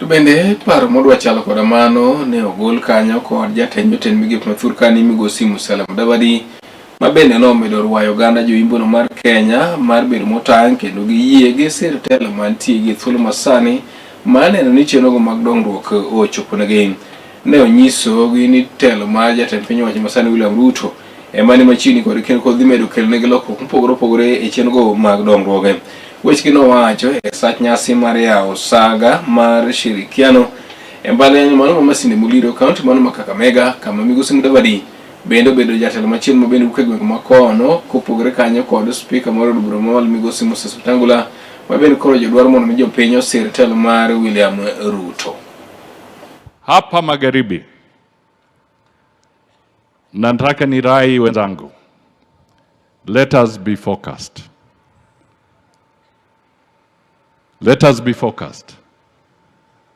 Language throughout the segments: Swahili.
To bende paro modwa chalo koda mano ne ogol kanyo kod jatend jotend migepe mathuth kani migosi Mudavadi ma bende nomedo rwayo oganda joimbono mar Kenya mar bedo motang' kendo giyie gi sirtelo mantie gi thuolo masani maneno ni chenrogo mag dongruok ochoponegi. Ne onyiso gi ni telo mar jatend piny owacho masani William Ruto ema ni machiegni kod kendo kodhi medo kelnegi lokruok mopogore opogore e chenrogo mag dongruok. Wechgi nowacho e sach nyasi mar yawo saga mar shirikiano e mbalariany mano ma Masinde Muliro kaunti mano ma Kakamega, kama migosi Mudavadi bende obedo jatelo machielo ma bende wuok e gwenge makono kopogore kanyo kod spika mar od bura mamalo migosi Moses Wetangula ma bende koro jodwaro mondo mi jopiny osir telo mar William Ruto. Hapa magharibi nataka ni rai wenzangu, let us be focused. Let us be focused.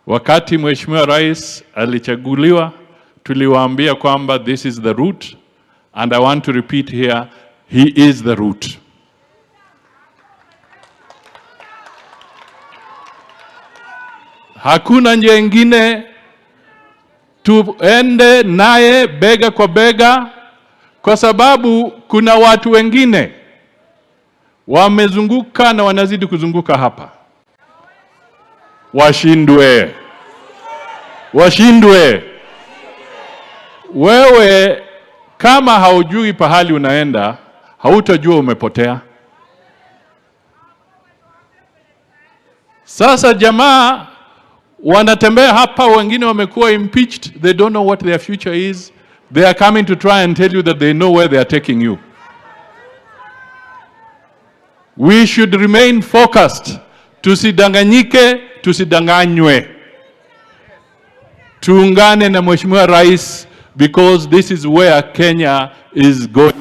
Wakati Mheshimiwa Rais alichaguliwa, tuliwaambia kwamba this is the route, and I want to repeat here, he is the route. Hakuna njia ingine, tuende naye bega kwa bega, kwa sababu kuna watu wengine wamezunguka na wanazidi kuzunguka hapa. Washindwe. Washindwe. Wewe kama haujui pahali unaenda, hautajua umepotea. Sasa jamaa wanatembea hapa, wengine wamekuwa impeached, they don't know what their future is. They are coming to try and tell you that they know where they are taking you. We should remain focused. Tusidanganyike, tusidanganywe. Tuungane na Mheshimiwa Rais, because this is where Kenya is going.